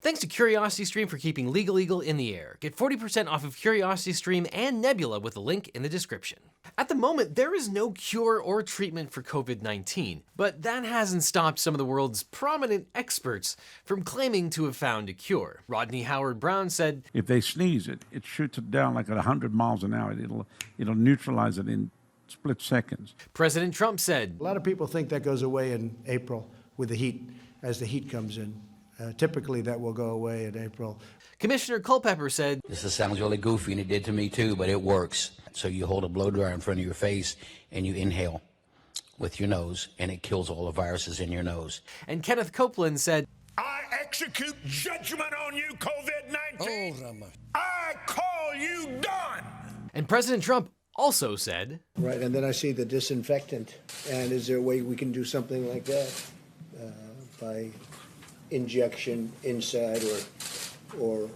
Thanks to CuriosityStream for keeping Legaleagle in the air. Get 40% off of CuriosityStream and Nebula with a link in the description. At the moment, there is no cure or treatment for COVID-19, but that hasn't stopped some of the world's prominent experts from claiming to have found a cure. Rodney Howard-Browne said, "If they sneeze it shoots it down like at 100 miles an hour. It'll neutralize it in split seconds." President Trump said, "A lot of people think that goes away in April with the heat, as the heat comes in. Typically, that will go away in April." Commissioner Culpepper said, "This sounds really goofy, and it did to me too, but it works. So you hold a blow dryer in front of your face, and you inhale with your nose, and it kills all the viruses in your nose." And Kenneth Copeland said, "I execute judgment on you, COVID-19. I call you done." And President Trump also said, Right, and then I see the disinfectant. And is there a way we can do something like that by injection inside or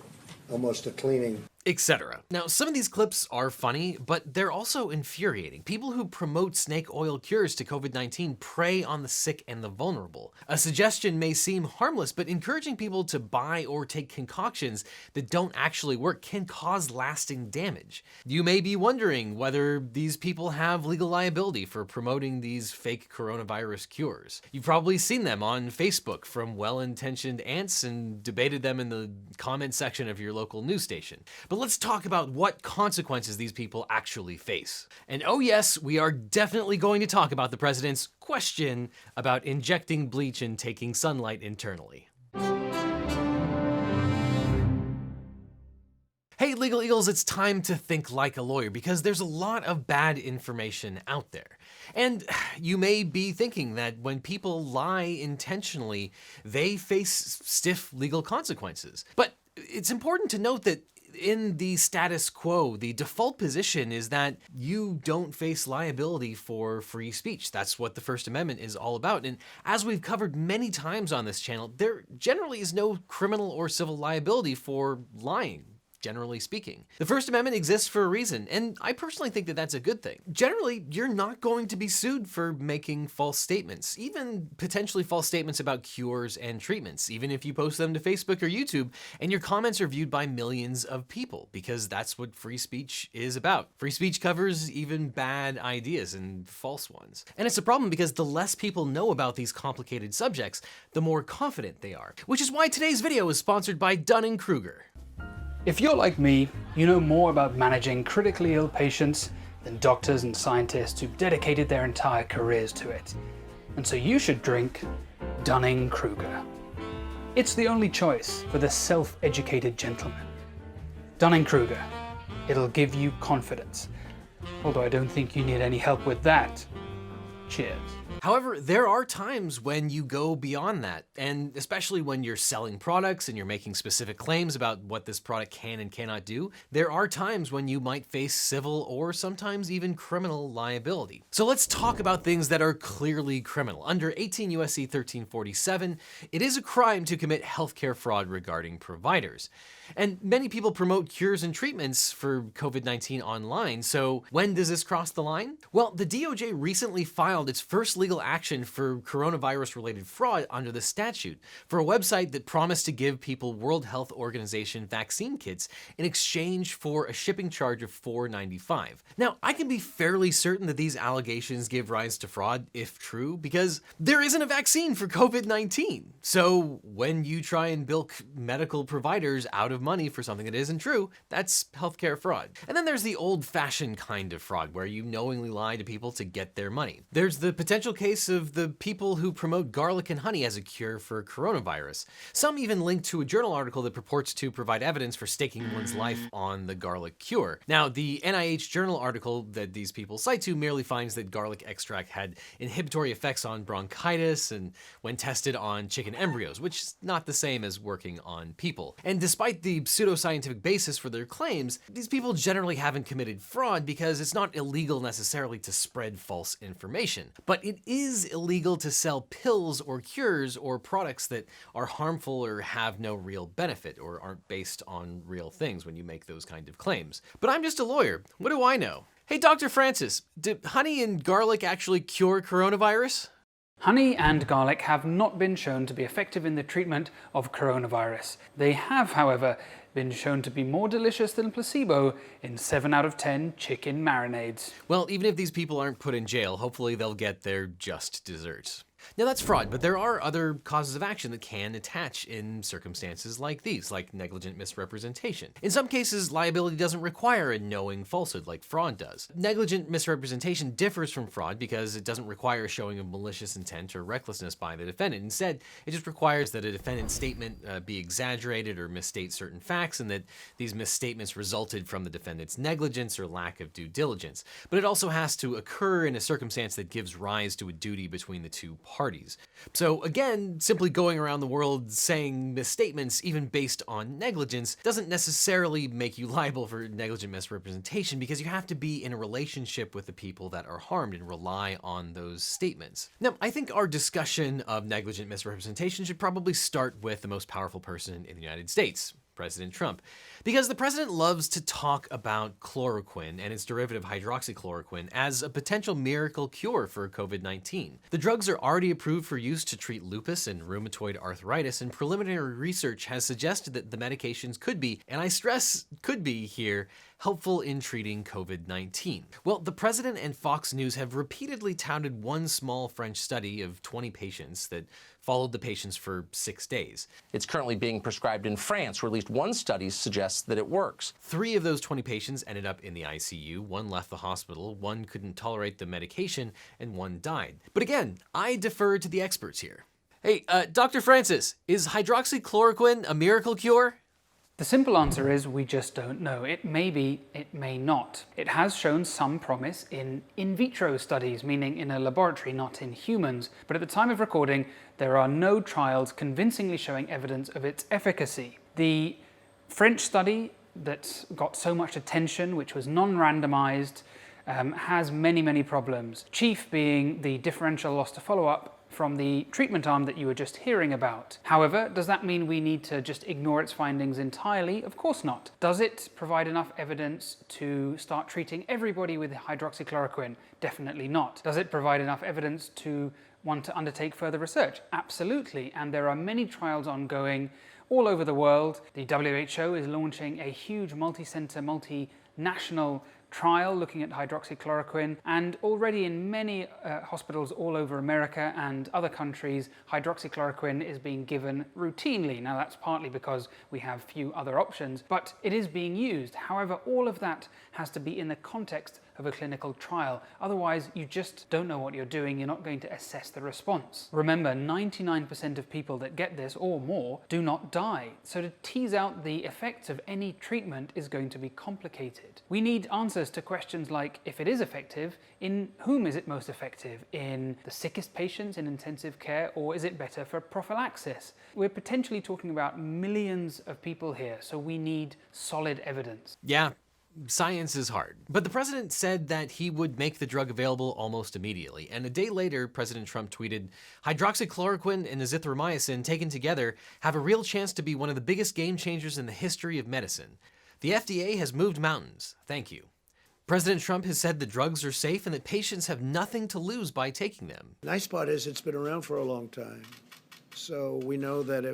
almost a cleaning? etc. Now, some of these clips are funny, but they're also infuriating. People who promote snake oil cures to COVID-19 prey on the sick and the vulnerable. A suggestion may seem harmless, but encouraging people to buy or take concoctions that don't actually work can cause lasting damage. You may be wondering whether these people have legal liability for promoting these fake coronavirus cures. You've probably seen them on Facebook from well-intentioned ants and debated them in the comment section of your local news station. But let's talk about what consequences these people actually face. And oh yes, we are definitely going to talk about the president's question about injecting bleach and taking sunlight internally. Hey Legal Eagles, it's time to think like a lawyer because there's a lot of bad information out there. And you may be thinking that when people lie intentionally, they face stiff legal consequences. But it's important to note that in the status quo, the default position is that you don't face liability for free speech. That's what the First Amendment is all about. And as we've covered many times on this channel, there generally is no criminal or civil liability for lying, generally speaking. The First Amendment exists for a reason, and I personally think that that's a good thing. Generally, you're not going to be sued for making false statements, even potentially false statements about cures and treatments, even if you post them to Facebook or YouTube and your comments are viewed by millions of people, because that's what free speech is about. Free speech covers even bad ideas and false ones. And it's a problem because the less people know about these complicated subjects, the more confident they are, which is why today's video is sponsored by Dunning-Kruger. If you're like me, you know more about managing critically ill patients than doctors and scientists who've dedicated their entire careers to it. And so you should drink Dunning-Kruger. It's the only choice for the self-educated gentleman. Dunning-Kruger. It'll give you confidence. Although I don't think you need any help with that. Cheers. However, there are times when you go beyond that, and especially when you're selling products and you're making specific claims about what this product can and cannot do, there are times when you might face civil or sometimes even criminal liability. So let's talk about things that are clearly criminal. Under 18 U.S.C. 1347, it is a crime to commit healthcare fraud regarding providers. And many people promote cures and treatments for COVID-19 online, so when does this cross the line? Well, the DOJ recently filed its first legal action for coronavirus-related fraud under the statute for a website that promised to give people World Health Organization vaccine kits in exchange for a shipping charge of $4.95. Now, I can be fairly certain that these allegations give rise to fraud, if true, because there isn't a vaccine for COVID-19. So when you try and bilk medical providers out of money for something that isn't true, that's healthcare fraud. And then there's the old-fashioned kind of fraud where you knowingly lie to people to get their money. There's the potential case of the people who promote garlic and honey as a cure for coronavirus. Some even link to a journal article that purports to provide evidence for staking one's life on the garlic cure. Now, the NIH journal article that these people cite to merely finds that garlic extract had inhibitory effects on bronchitis and when tested on chicken embryos, which is not the same as working on people. And despite the pseudoscientific basis for their claims, these people generally haven't committed fraud because it's not illegal necessarily to spread false information. But it is illegal to sell pills or cures or products that are harmful or have no real benefit or aren't based on real things when you make those kind of claims. But I'm just a lawyer. What do I know? Hey, Dr. Francis, do honey and garlic actually cure coronavirus? Honey and garlic have not been shown to be effective in the treatment of coronavirus. They have, however, been shown to be more delicious than placebo in 7 out of 10 chicken marinades. Well, even if these people aren't put in jail, hopefully they'll get their just desserts. Now that's fraud, but there are other causes of action that can attach in circumstances like these, like negligent misrepresentation. In some cases, liability doesn't require a knowing falsehood like fraud does. Negligent misrepresentation differs from fraud because it doesn't require a showing of malicious intent or recklessness by the defendant. Instead, it just requires that a defendant's statement be exaggerated or misstate certain facts, and that these misstatements resulted from the defendant's negligence or lack of due diligence. But it also has to occur in a circumstance that gives rise to a duty between the two parties. So again, simply going around the world saying misstatements, even based on negligence, doesn't necessarily make you liable for negligent misrepresentation, because you have to be in a relationship with the people that are harmed and rely on those statements. Now, I think our discussion of negligent misrepresentation should probably start with the most powerful person in the United States, President Trump, because the president loves to talk about chloroquine and its derivative hydroxychloroquine as a potential miracle cure for COVID-19. The drugs are already approved for use to treat lupus and rheumatoid arthritis, and preliminary research has suggested that the medications could be, and I stress could be here, helpful in treating COVID-19. Well, the president and Fox News have repeatedly touted one small French study of 20 patients that followed the patients for 6 days. It's currently being prescribed in France, where at least one study suggests that it works. 3 of those 20 patients ended up in the ICU, 1 left the hospital, 1 couldn't tolerate the medication, and 1 died. But again, I defer to the experts here. Hey, Dr. Francis, is hydroxychloroquine a miracle cure? The simple answer is we just don't know. It may be, it may not. It has shown some promise in vitro studies, meaning in a laboratory, not in humans. But at the time of recording, there are no trials convincingly showing evidence of its efficacy. The French study that got so much attention, which was non-randomized, has many problems. Chief being the differential loss to follow-up from the treatment arm that you were just hearing about. However, does that mean we need to just ignore its findings entirely? Of course not. Does it provide enough evidence to start treating everybody with hydroxychloroquine? Definitely not. Does it provide enough evidence to want to undertake further research? Absolutely. And there are many trials ongoing all over the world. The WHO is launching a huge multi-center, multinational trial looking at hydroxychloroquine, and already in many hospitals all over America and other countries, hydroxychloroquine is being given routinely. Now that's partly because we have few other options, but it is being used. However, all of that has to be in the context of a clinical trial. Otherwise, you just don't know what you're doing. You're not going to assess the response. Remember, 99% of people that get this or more do not die. So to tease out the effects of any treatment is going to be complicated. We need answers to questions like, if it is effective, in whom is it most effective? In the sickest patients in intensive care, or is it better for prophylaxis? We're potentially talking about millions of people here, so we need solid evidence. Yeah. Science is hard. But the president said that he would make the drug available almost immediately. And a day later, President Trump tweeted, "Hydroxychloroquine and azithromycin taken together have a real chance to be one of the biggest game changers in the history of medicine. The FDA has moved mountains. Thank you." President Trump has said the drugs are safe and that patients have nothing to lose by taking them. The nice part is it's been around for a long time. So we know that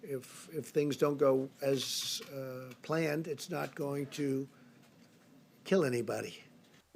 if things don't go as planned, it's not going to kill anybody.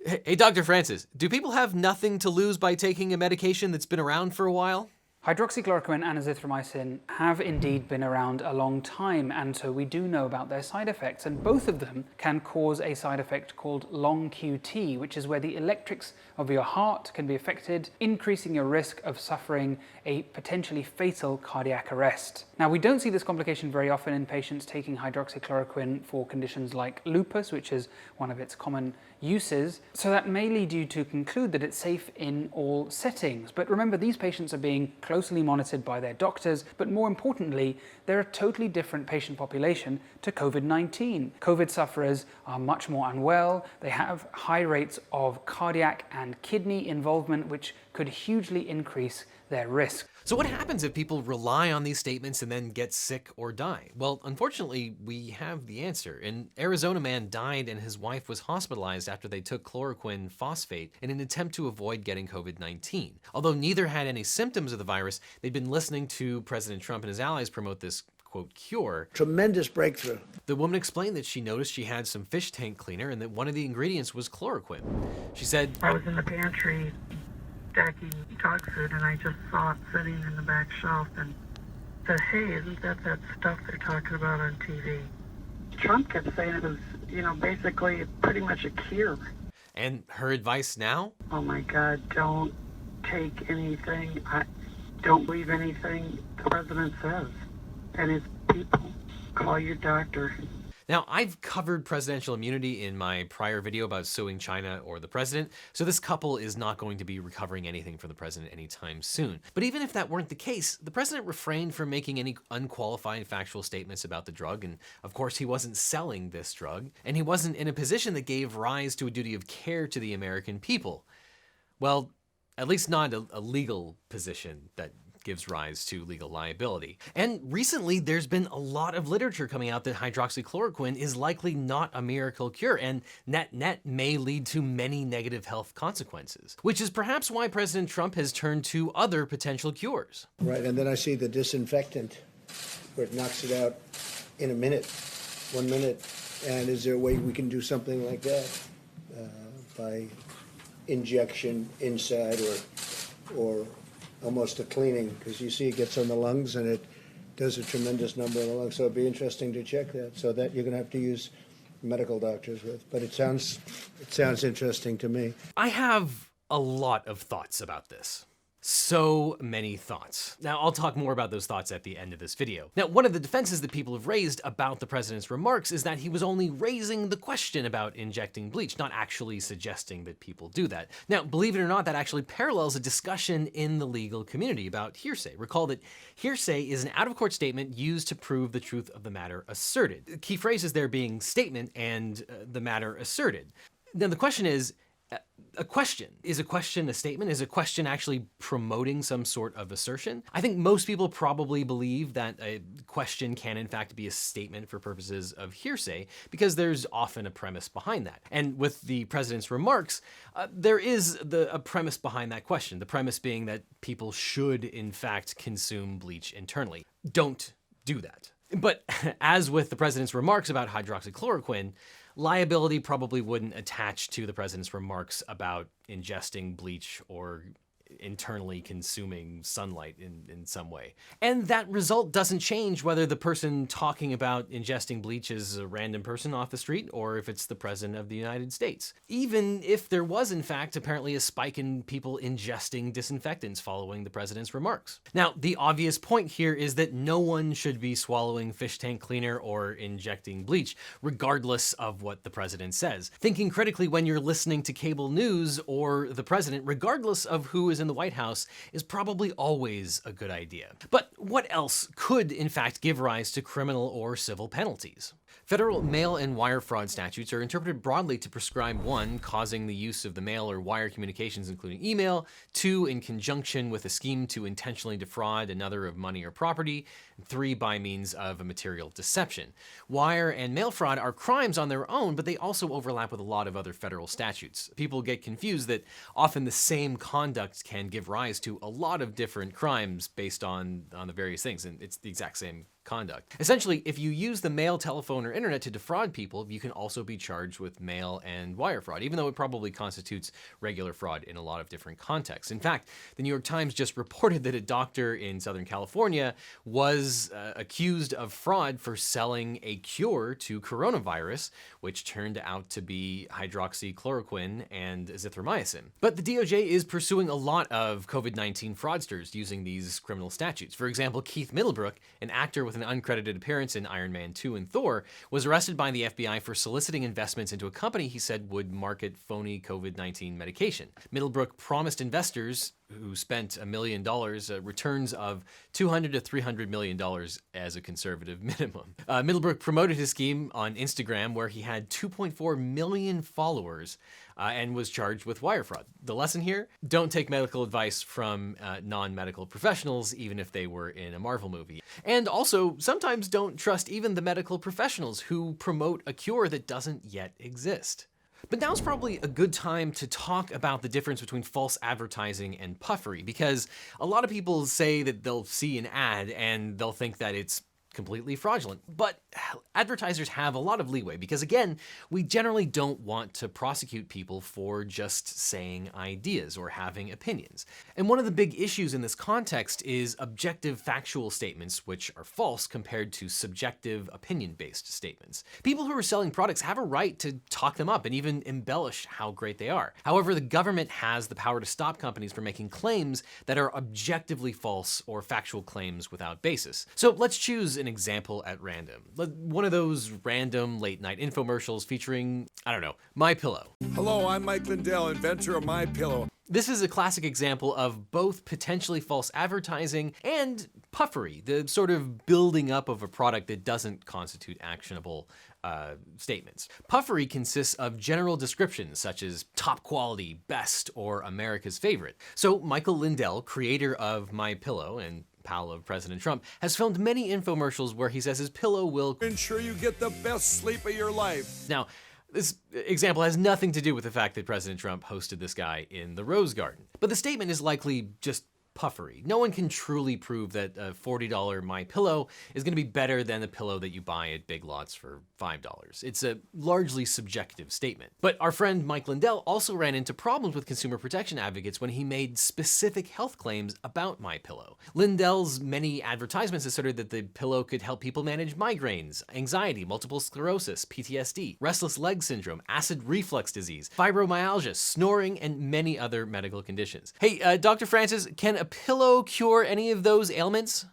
Hey, Dr. Francis, do people have nothing to lose by taking a medication that's been around for a while? Hydroxychloroquine and azithromycin have indeed been around a long time, and so we do know about their side effects, and both of them can cause a side effect called long QT, which is where the electrics of your heart can be affected, increasing your risk of suffering a potentially fatal cardiac arrest. Now, we don't see this complication very often in patients taking hydroxychloroquine for conditions like lupus, which is one of its common uses, so that may lead you to conclude that it's safe in all settings. But remember, these patients are being closely monitored by their doctors, but more importantly, they're a totally different patient population to COVID-19. COVID sufferers are much more unwell, they have high rates of cardiac and kidney involvement, which could hugely increase their risk. So what happens if people rely on these statements and then get sick or die? Well, unfortunately, we have the answer. An Arizona man died and his wife was hospitalized after they took chloroquine phosphate in an attempt to avoid getting COVID-19. Although neither had any symptoms of the virus, they'd been listening to President Trump and his allies promote this quote, cure. Tremendous breakthrough. The woman explained that she noticed she had some fish tank cleaner and that one of the ingredients was chloroquine. She said, I was in the pantry stacking dog food and I just saw it sitting in the back shelf and said, hey, isn't that stuff they're talking about on TV? Trump kept saying it was, basically pretty much a cure. And her advice now? Oh my God, don't take anything, don't believe anything the president says. And his people, call your doctor. Now, I've covered presidential immunity in my prior video about suing China or the president, so this couple is not going to be recovering anything from the president anytime soon. But even if that weren't the case, the president refrained from making any unqualified factual statements about the drug, and of course he wasn't selling this drug, and he wasn't in a position that gave rise to a duty of care to the American people. Well, at least not a legal position that gives rise to legal liability. And recently, there's been a lot of literature coming out that hydroxychloroquine is likely not a miracle cure, and net may lead to many negative health consequences, which is perhaps why President Trump has turned to other potential cures. Right, and then I see the disinfectant, where it knocks it out in a minute, 1 minute. And is there a way we can do something like that by injection inside or almost a cleaning, because you see it gets on the lungs and it does a tremendous number in the lungs. So it'd be interesting to check that. So that you're going to have to use medical doctors with. But it sounds interesting to me. I have a lot of thoughts about this. So many thoughts. Now, I'll talk more about those thoughts at the end of this video. Now, one of the defenses that people have raised about the president's remarks is that he was only raising the question about injecting bleach, not actually suggesting that people do that. Now, believe it or not, that actually parallels a discussion in the legal community about hearsay. Recall that hearsay is an out-of-court statement used to prove the truth of the matter asserted. The key phrases there being statement and the matter asserted. Now, the question is, a question. Is a question a statement? Is a question actually promoting some sort of assertion? I think most people probably believe that a question can in fact be a statement for purposes of hearsay because there's often a premise behind that. And with the president's remarks, there is a premise behind that question. The premise being that people should in fact consume bleach internally. Don't do that. But as with the president's remarks about hydroxychloroquine, liability probably wouldn't attach to the president's remarks about ingesting bleach or internally consuming sunlight in some way. And that result doesn't change whether the person talking about ingesting bleach is a random person off the street or if it's the president of the United States. Even if there was in fact apparently a spike in people ingesting disinfectants following the president's remarks. Now, the obvious point here is that no one should be swallowing fish tank cleaner or injecting bleach, regardless of what the president says. Thinking critically when you're listening to cable news or the president, regardless of who is in the White House, is probably always a good idea. But what else could, in fact, give rise to criminal or civil penalties? Federal mail and wire fraud statutes are interpreted broadly to prescribe 1, causing the use of the mail or wire communications, including email, 2, in conjunction with a scheme to intentionally defraud another of money or property, 3, by means of a material deception. Wire and mail fraud are crimes on their own, but they also overlap with a lot of other federal statutes. People get confused that often the same conduct can give rise to a lot of different crimes based on the various things, and it's the exact same conduct. Essentially, if you use the mail, telephone, or internet to defraud people, you can also be charged with mail and wire fraud, even though it probably constitutes regular fraud in a lot of different contexts. In fact, the New York Times just reported that a doctor in Southern California was accused of fraud for selling a cure to coronavirus, which turned out to be hydroxychloroquine and azithromycin. But the DOJ is pursuing a lot of COVID-19 fraudsters using these criminal statutes. For example, Keith Middlebrook, an actor with an uncredited appearance in Iron Man 2 and Thor, was arrested by the FBI for soliciting investments into a company he said would market phony COVID-19 medication. Middlebrook promised investors who spent $1 million, returns of $200 to $300 million as a conservative minimum. Middlebrook promoted his scheme on Instagram, where he had 2.4 million followers and was charged with wire fraud. The lesson here, don't take medical advice from non-medical professionals, even if they were in a Marvel movie. And also, sometimes don't trust even the medical professionals who promote a cure that doesn't yet exist. But now's probably a good time to talk about the difference between false advertising and puffery, because a lot of people say that they'll see an ad and they'll think that it's completely fraudulent. But advertisers have a lot of leeway because, again, we generally don't want to prosecute people for just saying ideas or having opinions. And one of the big issues in this context is objective factual statements which are false compared to subjective opinion-based statements. People who are selling products have a right to talk them up and even embellish how great they are. However, the government has the power to stop companies from making claims that are objectively false or factual claims without basis. So let's choose an example at random. One of those random late night infomercials featuring, I don't know, MyPillow. Hello, I'm Mike Lindell, inventor of MyPillow. This is a classic example of both potentially false advertising and puffery, the sort of building up of a product that doesn't constitute actionable statements. Puffery consists of general descriptions such as top quality, best, or America's favorite. So Michael Lindell, creator of MyPillow and pal of President Trump, has filmed many infomercials where he says his pillow will ensure you get the best sleep of your life. Now, this example has nothing to do with the fact that President Trump hosted this guy in the Rose Garden, but the statement is likely just puffery. No one can truly prove that a $40 MyPillow is going to be better than the pillow that you buy at Big Lots for $5. It's a largely subjective statement. But our friend Mike Lindell also ran into problems with consumer protection advocates when he made specific health claims about MyPillow. Lindell's many advertisements asserted that the pillow could help people manage migraines, anxiety, multiple sclerosis, PTSD, restless leg syndrome, acid reflux disease, fibromyalgia, snoring, and many other medical conditions. Hey, Dr. Francis, can a pillow cure any of those ailments?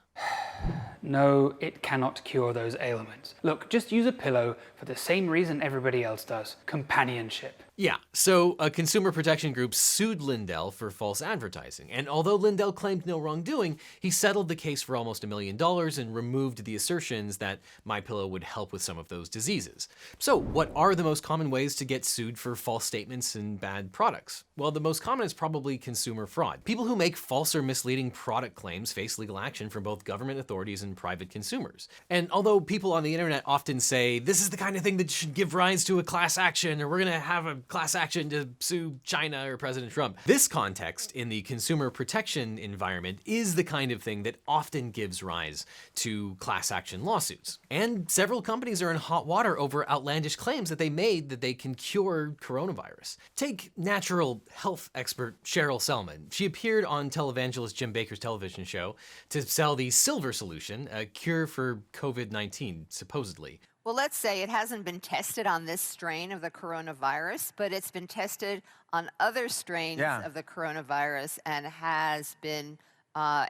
No, it cannot cure those ailments. Look, just use a pillow for the same reason everybody else does: companionship. Yeah, so a consumer protection group sued Lindell for false advertising, and although Lindell claimed no wrongdoing, he settled the case for almost $1 million and removed the assertions that MyPillow would help with some of those diseases. So what are the most common ways to get sued for false statements and bad products? Well, the most common is probably consumer fraud. People who make false or misleading product claims face legal action from both government authorities and private consumers. And although people on the internet often say, this is the kind of thing that should give rise to a class action, or we're gonna have a class action to sue China or President Trump, this context in the consumer protection environment is the kind of thing that often gives rise to class action lawsuits. And several companies are in hot water over outlandish claims that they made that they can cure coronavirus. Take natural health expert Cheryl Selman. She appeared on televangelist Jim Bakker's television show to sell the Silver Solution, a cure for COVID-19, supposedly. Well, let's say it hasn't been tested on this strain of the coronavirus, but it's been tested on other strains of the coronavirus and has been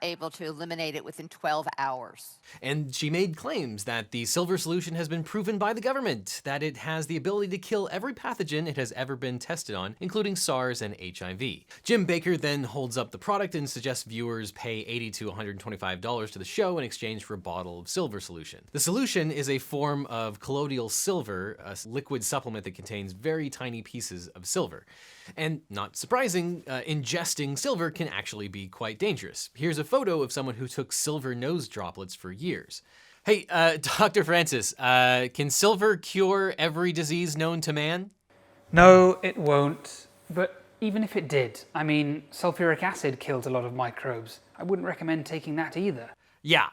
able to eliminate it within 12 hours. And she made claims that the Silver Solution has been proven by the government, that it has the ability to kill every pathogen it has ever been tested on, including SARS and HIV. Jim Bakker then holds up the product and suggests viewers pay $80 to $125 to the show in exchange for a bottle of Silver Solution. The solution is a form of colloidal silver, a liquid supplement that contains very tiny pieces of silver. And not surprising, ingesting silver can actually be quite dangerous. Here's a photo of someone who took silver nose droplets for years. Hey, Dr. Francis, can silver cure every disease known to man? No, it won't. But even if it did, I mean, sulfuric acid kills a lot of microbes. I wouldn't recommend taking that either. Yeah,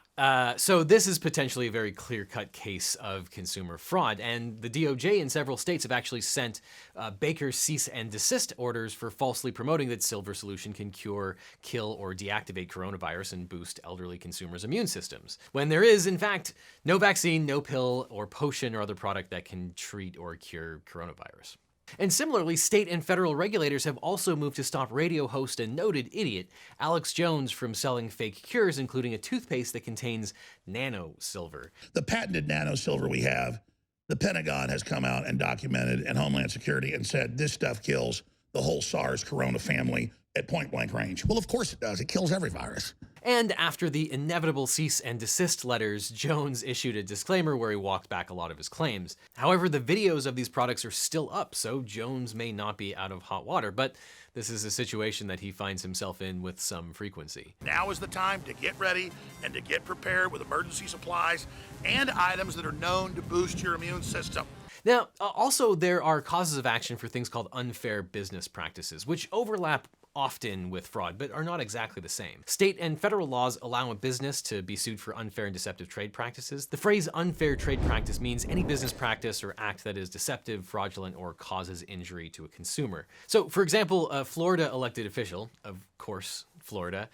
so this is potentially a very clear-cut case of consumer fraud, and the DOJ in several states have actually sent Bakker cease and desist orders for falsely promoting that Silver Solution can cure, kill, or deactivate coronavirus and boost elderly consumers' immune systems, when there is, in fact, no vaccine, no pill, or potion or other product that can treat or cure coronavirus. And similarly, state and federal regulators have also moved to stop radio host and noted idiot Alex Jones from selling fake cures, including a toothpaste that contains nano silver. The patented nano silver we have, the Pentagon has come out and documented, and Homeland Security, and said this stuff kills the whole SARS corona family at point blank range. Well, of course it does. It kills every virus. And after the inevitable cease and desist letters, Jones issued a disclaimer where he walked back a lot of his claims. However, the videos of these products are still up, so Jones may not be out of hot water, but this is a situation that he finds himself in with some frequency. Now is the time to get ready and to get prepared with emergency supplies and items that are known to boost your immune system. Now, also there are causes of action for things called unfair business practices, which overlap often with fraud, but are not exactly the same. State and federal laws allow a business to be sued for unfair and deceptive trade practices. The phrase unfair trade practice means any business practice or act that is deceptive, fraudulent, or causes injury to a consumer. So, for example, a Florida elected official, of course, Florida,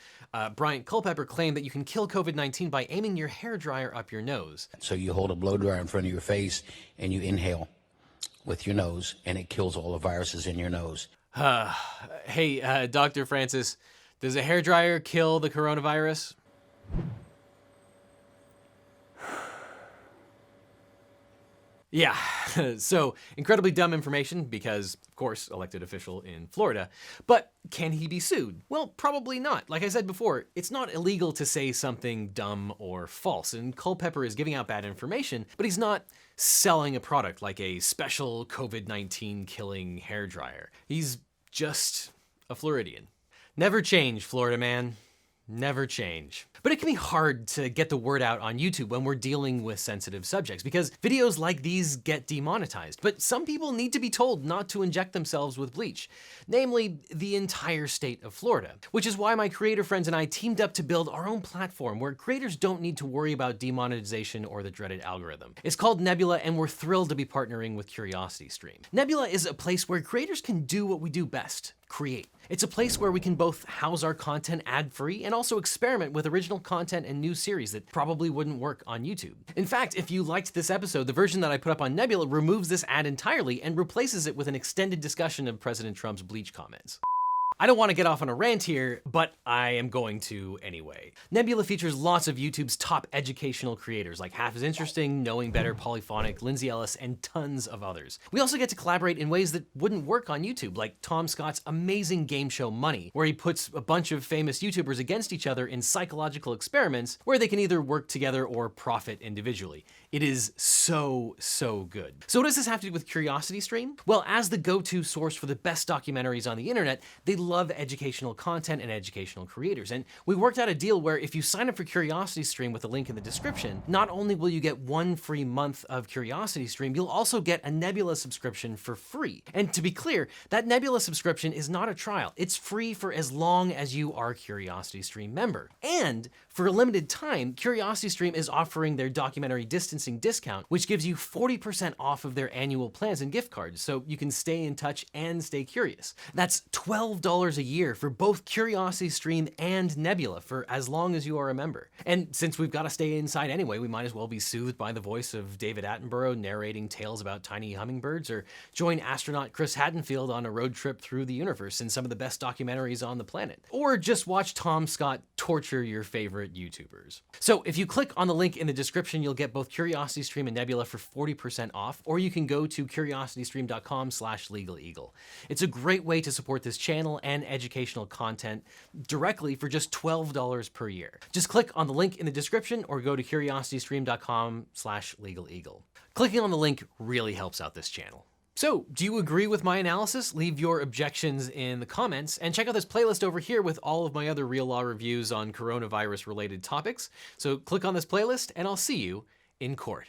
Bryant Culpepper, claimed that you can kill COVID-19 by aiming your hairdryer up your nose. So you hold a blow dryer in front of your face and you inhale with your nose, and it kills all the viruses in your nose. Hey, Dr. Francis, does a hairdryer kill the coronavirus? Yeah, so incredibly dumb information because, of course, elected official in Florida. But can he be sued? Well, probably not. Like I said before, it's not illegal to say something dumb or false, and Culpepper is giving out bad information, but he's not selling a product like a special COVID-19 killing hairdryer. He's just a Floridian. Never change, Florida man. Never change. But it can be hard to get the word out on YouTube when we're dealing with sensitive subjects because videos like these get demonetized. But some people need to be told not to inject themselves with bleach, namely the entire state of Florida, which is why my creator friends and I teamed up to build our own platform where creators don't need to worry about demonetization or the dreaded algorithm. It's called Nebula, and we're thrilled to be partnering with CuriosityStream. Nebula is a place where creators can do what we do best: create. It's a place where we can both house our content ad-free and also experiment with original content and new series that probably wouldn't work on YouTube. In fact, if you liked this episode, the version that I put up on Nebula removes this ad entirely and replaces it with an extended discussion of President Trump's bleach comments. I don't want to get off on a rant here, but I am going to anyway. Nebula features lots of YouTube's top educational creators like Half is Interesting, Knowing Better, Polyphonic, Lindsay Ellis, and tons of others. We also get to collaborate in ways that wouldn't work on YouTube, like Tom Scott's amazing game show Money, where he puts a bunch of famous YouTubers against each other in psychological experiments where they can either work together or profit individually. It is so good. So what does this have to do with CuriosityStream? Well, as the go-to source for the best documentaries on the internet, they love educational content and educational creators. And we worked out a deal where if you sign up for CuriosityStream with the link in the description, not only will you get 1 free month of CuriosityStream, you'll also get a Nebula subscription for free. And to be clear, that Nebula subscription is not a trial. It's free for as long as you are a CuriosityStream member. And for a limited time, CuriosityStream is offering their documentary distancing discount, which gives you 40% off of their annual plans and gift cards, so you can stay in touch and stay curious. That's $12 a year for both CuriosityStream and Nebula for as long as you are a member. And since we've got to stay inside anyway, we might as well be soothed by the voice of David Attenborough narrating tales about tiny hummingbirds, or join astronaut Chris Haddenfield on a road trip through the universe in some of the best documentaries on the planet. Or just watch Tom Scott torture your favorite YouTubers. So if you click on the link in the description, you'll get both CuriosityStream and Nebula for 40% off, or you can go to curiositystream.com/Legaleagle. It's a great way to support this channel and educational content directly for just $12 per year. Just click on the link in the description or go to curiositystream.com/Legaleagle. Clicking on the link really helps out this channel. So, do you agree with my analysis? Leave your objections in the comments, and check out this playlist over here with all of my other Real Law reviews on coronavirus-related topics. So click on this playlist, and I'll see you in court.